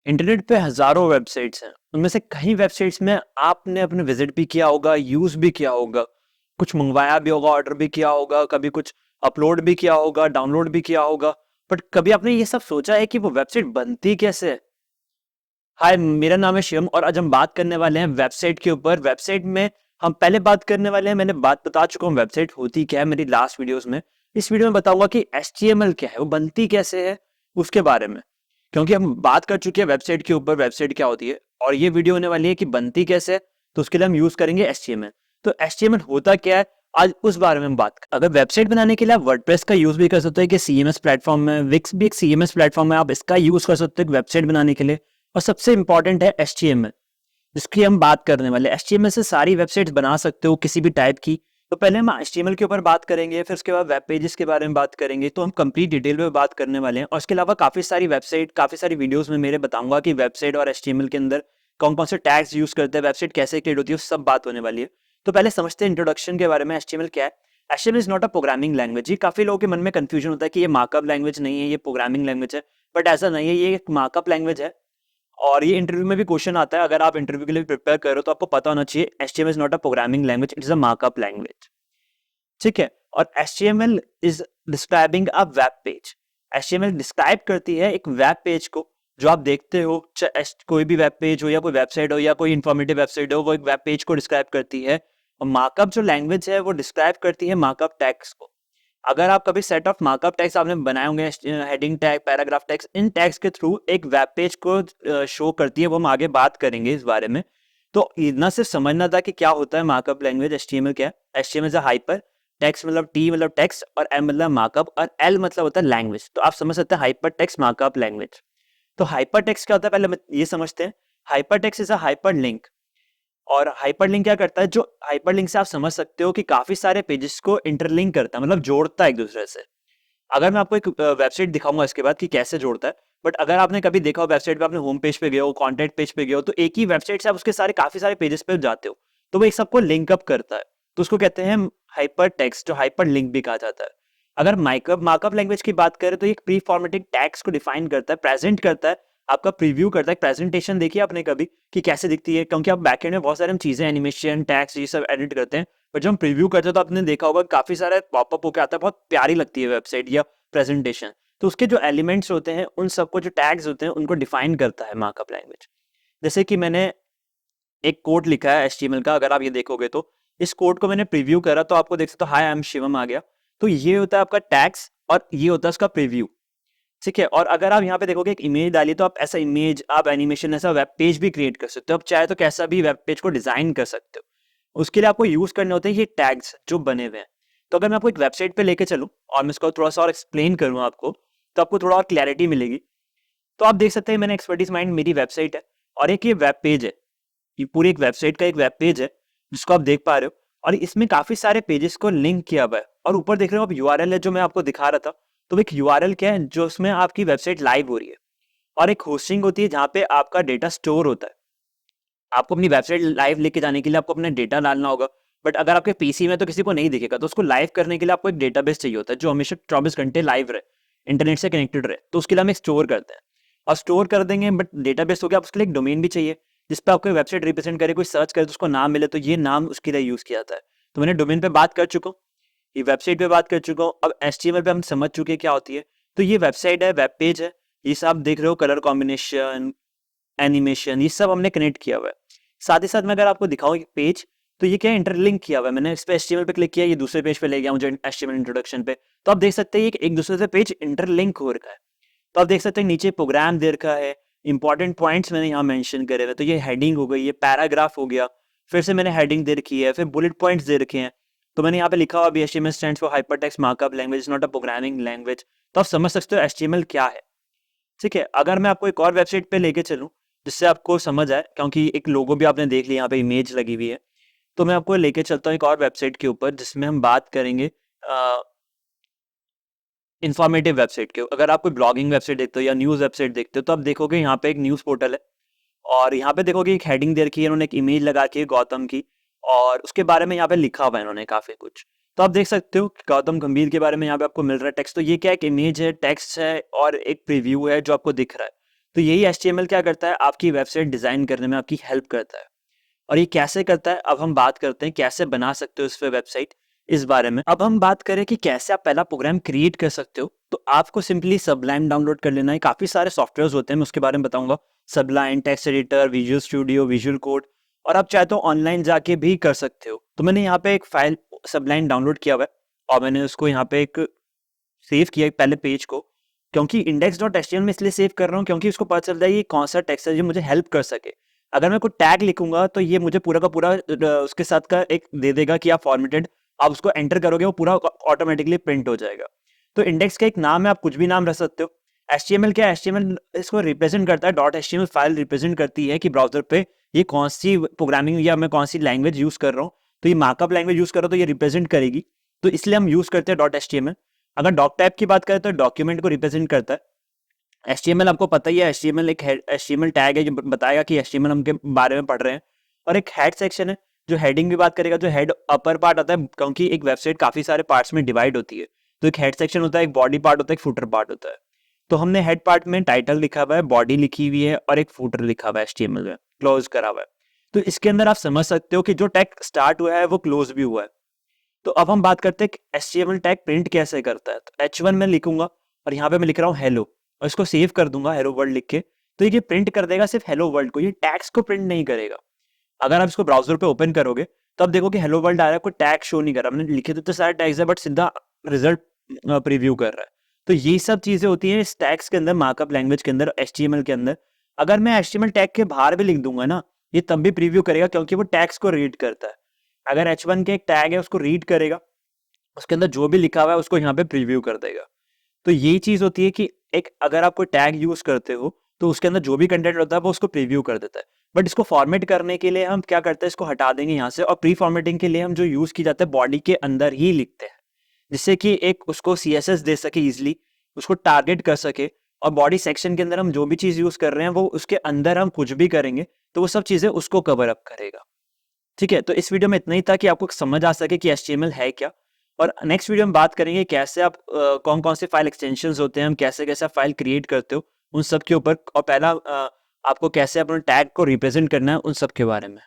Internet पे हजारों websites हैं। उनमें से कई वेबसाइट्स में आपने अपने विजिट भी किया होगा, यूज भी किया होगा, कुछ मंगवाया भी होगा, ऑर्डर भी किया होगा, कभी कुछ अपलोड भी किया होगा, डाउनलोड भी किया होगा। बट कभी आपने ये सब सोचा है कि वो वेबसाइट बनती कैसे है? हाय, मेरा नाम है शिवम और आज हम बात करने वाले हैं वेबसाइट के ऊपर। वेबसाइट में हम पहले बात करने वाले हैं, मैंने बात बता चुका हूँ वेबसाइट होती क्या है मेरी लास्ट वीडियोस में। इस वीडियो में बताऊंगा कि HTML क्या है, वो बनती कैसे है, उसके बारे में। क्योंकि हम बात कर चुके हैं वेबसाइट के ऊपर, वेबसाइट क्या होती है, और ये वीडियो होने वाली है कि बनती कैसे है। तो उसके लिए हम यूज करेंगे HTML। तो HTML होता क्या है, आज उस बारे में हम बात कर। अगर वेबसाइट बनाने के लिए आप वर्डप्रेस का यूज भी कर सकते हो कि CMS प्लेटफॉर्म में, विक्स भी एक CMS प्लेटफॉर्म है, आप इसका यूज कर सकते हो वेबसाइट बनाने के लिए। और सबसे इंपॉर्टेंट है HTML, जिसकी हम बात करने वाले। HTML से सारी वेबसाइट्स बना सकते हो किसी भी टाइप की। तो पहले हम HTML के ऊपर बात करेंगे, फिर उसके बाद वेब पेजेस के बारे में बात करेंगे। तो हम कंप्लीट डिटेल में बात करने वाले हैं। और इसके अलावा काफी सारी वेबसाइट, काफी सारी वीडियोस में मेरे बताऊंगा कि वेबसाइट और HTML के अंदर कौन कौन से टैग्स यूज करते हैं, वेबसाइट कैसे क्रिएट होती है, सब बात होने वाली है। तो पहले समझते हैं इंट्रोडक्शन के बारे में, HTML क्या है। HTML is not a programming language. ये काफी लोगों के मन में कंफ्यूजन होता है कि ये मार्कअप लैंग्वेज नहीं है, ये प्रोग्रामिंग लैंग्वेज है। बट ऐसा नहीं है, ये एक मार्कअप लैंग्वेज है। और ये इंटरव्यू में भी क्वेश्चन आता है, अगर आप इंटरव्यू के लिए प्रिपेयर करो तो आपको पता होना चाहिए HTML is not a programming language, it is a markup language. ठीक है। और HTML is describing a web page. HTML describe करती है एक वेब पेज को, जो आप देखते हो, कोई भी वेब पेज हो या कोई वेबसाइट हो या कोई इंफॉर्मेटिव वेबसाइट हो, वो एक वेब पेज को डिस्क्राइब करती है। और मार्कअप जो लैंग्वेज है वो डिस्क्राइब करती है मार्कअप टैग्स को। अगर आप कभी सेट ऑफ मार्कअप टैग्स आपने बनाए होंगे, हेडिंग टैग, पैराग्राफ टैग्स, इन टैग्स के थ्रू एक वेब पेज को शो करती है। वो हम आगे बात करेंगे इस बारे में। तो इतना सिर्फ समझना था कि क्या होता है मार्कअप लैंग्वेज। HTML क्या है? HTML is a hyper text, मतलब T मतलब टेक्स्ट, और M मतलब मार्कअप, और L मतलब होता है लैंग्वेज। तो आप समझ सकते हैं हाइपर टेक्स्ट मार्कअप लैंग्वेज। तो हाइपर टेक्स्ट क्या होता है, पहले ये समझते हैं। Hyper text is a hyper link. और हाइपरलिंक क्या करता है, जो हाइपरलिंक से आप समझ सकते हो कि काफी सारे पेजेस को इंटरलिंक करता है, मतलब जोड़ता है एक दूसरे से। अगर मैं आपको एक वेबसाइट दिखाऊंगा इसके बाद कि कैसे जोड़ता है। बट अगर आपने कभी देखा हो वेबसाइट पे, आपने होम पेज पे गए हो, कॉन्टेंट पेज पे गए हो, तो एक ही वेबसाइट से आप उसके सारे काफी सारे पेजेस पे जाते हो, तो वो एक सबको लिंक अप करता है। तो उसको कहते हैं हाइपर टेक्स्ट, जो हाइपर लिंक भी कहा जाता है। अगर मार्कअप मार्कअप लैंग्वेज की बात करें तो एक प्री फॉर्मेटेड टैग्स को डिफाइन करता है, प्रेजेंट करता है, आपका प्रीव्यू करता है। प्रेजेंटेशन देखिए आपने कभी कि कैसे दिखती है, क्योंकि आप बैकएंड में बहुत सारी हम चीजें, एनिमेशन, टैग्स, ये सब एडिट करते हैं। बट जब हम प्रीव्यू करते हैं तो आपने देखा होगा काफी सारे पॉपअप होकर आता है, बहुत प्यारी लगती है वेबसाइट या प्रेजेंटेशन। तो उसके जो एलिमेंट्स होते हैं, उन सबको, जो टैग्स होते हैं, उनको डिफाइन करता है मार्कअप लैंग्वेज। जैसे कि मैंने एक कोड लिखा है HTML का, अगर आप ये देखोगे तो इस कोड को मैंने प्रीव्यू करा तो आपको देख सकते हो, हाय आई एम शिवम आ गया। तो ये होता है आपका टैग्स और ये होता है उसका प्रीव्यू। ठीक है। और अगर आप यहाँ पे देखोगे एक इमेज डाली, तो आप ऐसा इमेज, आप एनिमेशन, ऐसा वेब पेज भी क्रिएट कर सकते हो। आप चाहे तो कैसा भी वेब पेज को डिजाइन कर सकते हो। उसके लिए आपको यूज करने होते हैं ये टैग्स जो बने हुए हैं। तो अगर मैं आपको एक वेबसाइट पे लेके चलूं और मैं इसको थोड़ा सा और एक्सप्लेन करूं आपको, तो आपको थोड़ा और क्लैरिटी मिलेगी। तो आप देख सकते हैं, मैंने एक्सपर्टीज माइंड, मेरी वेबसाइट है और एक ये वेब पेज है। ये पूरी एक वेबसाइट का एक वेब पेज है जिसको आप देख पा रहे हो। और इसमें काफी सारे पेजेस को लिंक किया हुआ है। और ऊपर देख रहे हो आप URL है जो मैं आपको दिखा रहा था। तो एक URL क्या है, जो उसमें आपकी वेबसाइट लाइव हो रही है। और एक होस्टिंग होती है जहाँ पे आपका डेटा स्टोर होता है। आपको अपनी वेबसाइट लाइव लेके जाने के लिए आपको अपना डेटा डालना होगा। बट अगर आपके PC में तो किसी को नहीं दिखेगा, तो उसको लाइव करने के लिए आपको एक डेटाबेस चाहिए होता है जो हमेशा 24 घंटे लाइव रहे, इंटरनेट से कनेक्टेड रहे। तो उसके लिए हम एक स्टोर करते हैं और स्टोर कर देंगे। बट डेटाबेस हो गया, आप उसके लिए एक डोमेन भी चाहिए जिस पे आपको वेबसाइट रिप्रेजेंट करे, कोई सर्च करे तो उसको नाम मिले, तो ये नाम उसके लिए यूज किया जाता है। तो मैंने डोमेन पे बात कर चुका हूँ, ये वेबसाइट पे बात कर चुका हूँ, अब HTML पे हम समझ चुके हैं क्या होती है। तो ये वेबसाइट है, वेब पेज है, ये सब आप देख रहे हो, कलर कॉम्बिनेशन, एनिमेशन, ये सब हमने कनेक्ट किया हुआ है। साथ ही साथ मैं अगर आपको दिखाऊं एक पेज, तो ये क्या है, इंटरलिंक किया हुआ है। मैंने इस पे HTML पे क्लिक किया, ये दूसरे पेज पे ले गया मुझे HTML इंट्रोडक्शन पे। तो आप देख सकते हैं एक दूसरे से पेज इंटरलिंक हो रखा है। तो आप देख सकते हैं नीचे प्रोग्राम दे रखा है, इंपॉर्टेंट पॉइंट्स मैंने यहाँ मेंशन करे हुए। तो ये हेडिंग हो गई, ये पैराग्राफ हो गया, फिर से मैंने हेडिंग दे रखी है, फिर बुलेट पॉइंट्स दे रखे हैं। तो मैंने यहाँ पे लिखा हुआ भी, HTML stands for hypertext markup language, not a programming language. तो आप समझ सकते हो HTML क्या है। ठीक है। अगर मैं आपको एक और वेबसाइट पे लेके चलूं जिससे आपको समझ आए, क्योंकि एक लोगो भी आपने देख लिया, यहाँ पे इमेज लगी हुई है, तो मैं आपको लेके चलता हूँ एक और वेबसाइट के ऊपर जिसमें हम बात करेंगे इंफॉर्मेटिव वेबसाइट के। अगर आप कोई ब्लॉगिंग वेबसाइट देखते हो या न्यूज़ वेबसाइट देखते हो, तो आप देखोगे यहाँ पे एक न्यूज़ पोर्टल है और यहाँ पे देखोगे एक हेडिंग दे रखी है, इन्होंने एक इमेज लगा के गौतम की, और उसके बारे में यहाँ पे लिखा हुआ है इन्होंने काफी कुछ। तो आप देख सकते हो कि गौतम गंभीर के बारे में यहाँ पे आपको मिल रहा है टेक्स्ट। तो ये क्या, एक इमेज है, टेक्स्ट है और एक प्रीव्यू है जो आपको दिख रहा है। तो यही HTML क्या करता है, आपकी वेबसाइट डिजाइन करने में आपकी हेल्प करता है। और ये कैसे करता है, अब हम बात करते हैं कैसे बना सकते हो इस पे वेबसाइट, इस बारे में। अब हम बात करें कि कैसे आप पहला प्रोग्राम क्रिएट कर सकते हो, तो आपको सिंपली सबलाइम डाउनलोड कर लेना है। काफी सारे सॉफ्टवेयर्स होते हैं, मैं उसके बारे में बताऊंगा। Sublime, text editor, visual studio, visual code, और आप चाहे तो ऑनलाइन जाके भी कर सकते हो। तो मैंने यहाँ पे एक फाइल सबलाइम डाउनलोड किया हुआ है और मैंने उसको यहाँ पे एक सेव किया पहले पेज को, क्योंकि index.html में इसलिए सेव कर रहा हूँ क्योंकि उसको पता चलता है ये कौन सा टेक्स्ट है जो मुझे हेल्प कर सके। अगर मैं कोई टैग लिखूंगा तो ये मुझे पूरा का पूरा उसके साथ का एक दे देगा कि आप फॉर्मेटेड, आप उसको एंटर करोगे वो पूरा ऑटोमेटिकली प्रिंट हो जाएगा। तो इंडेक्स का एक नाम है, आप कुछ भी नाम रख सकते हो। HTML क्या है, HTML इसको रिप्रेजेंट करता है, .html फाइल रिप्रेजेंट करती है कि ब्राउजर पे ये कौन सी प्रोग्रामिंग या मैं कौन सी लैंग्वेज यूज कर रहा हूँ। तो ये मार्कअप लैंग्वेज यूज कर रहा हूँ तो ये रिप्रेजेंट करेगी, तो इसलिए हम यूज करते हैं .html। अगर डॉक टाइप की बात करें तो डॉक्यूमेंट को रिप्रेजेंट करता है। HTML आपको पता ही है, HTML एक HTML टैग है जो बताएगा कि HTML हम के बारे में पढ़ रहे हैं। और एक हेड सेक्शन है जो हेडिंग की बात करेगा, जो हेड अपर पार्ट आता है, क्योंकि एक वेबसाइट काफी सारे पार्ट्स में डिवाइड होती है। तो एक हेड सेक्शन होता है, एक बॉडी पार्ट होता है, एक फुटर पार्ट होता है। तो हमने हेड पार्ट में टाइटल लिखा हुआ है, बॉडी लिखी हुई है और एक फुटर लिखा हुआ है HTML में, क्लोज करा हुआ है। तो इसके अंदर आप समझ सकते हो कि जो टैग स्टार्ट हुआ है वो क्लोज भी हुआ है। तो अब हम बात करते हैं कि HTML टैग प्रिंट कैसे करता है। तो H1 में लिखूंगा और यहाँ पे मैं लिख रहा हूँ हेलो, और इसको सेव कर दूंगा हेलो वर्ल्ड लिख के। तो ये प्रिंट कर देगा सिर्फ हेलो वर्ल्ड को, ये टैग्स को प्रिंट नहीं करेगा। अगर आप इसको ब्राउजर पे ओपन करोगे तो आप देखो कि हेलो वर्ल्ड आ रहा है, कोई टैग शो नहीं कर रहा। मैंने लिखे तो सारे टैग्स है बट सीधा रिजल्ट प्रीव्यू कर रहा है। तो ये सब चीजें होती हैं इस टैग्स के अंदर, मार्कअप लैंग्वेज के अंदर, HTML के अंदर। अगर मैं HTML टैग के बाहर भी लिख दूंगा ना, ये तब भी प्रीव्यू करेगा क्योंकि वो टैग्स को रीड करता है। अगर H1 के एक टैग है उसको रीड करेगा, उसके अंदर जो भी लिखा हुआ है उसको यहाँ पे प्रीव्यू कर देगा। तो यही चीज होती है कि एक अगर आप कोई टैग यूज करते हो तो उसके अंदर जो भी कंटेंट होता है वो उसको प्रीव्यू कर देता है। बट इसको फॉर्मेट करने के लिए हम क्या करते हैं, इसको हटा देंगे यहाँ से, और प्री फॉर्मेटिंग के लिए हम जो यूज की जाता है बॉडी के अंदर ही लिखते हैं, जिससे कि एक उसको CSS दे सके इजिली, उसको टारगेट कर सके। और बॉडी सेक्शन के अंदर हम जो भी चीज यूज कर रहे हैं वो उसके अंदर हम कुछ भी करेंगे तो वो सब चीजें उसको कवर अप करेगा। ठीक है, तो इस वीडियो में इतना ही था कि आपको समझ आ सके कि HTML है क्या। और नेक्स्ट वीडियो में बात करेंगे कैसे आप कौन कौन से फाइल एक्सटेंशंस होते हैं, हम कैसे कैसे फाइल क्रिएट करते हो उन सब के ऊपर, और पहला आपको कैसे अपने टैग को रिप्रेजेंट करना है उन सब के बारे में।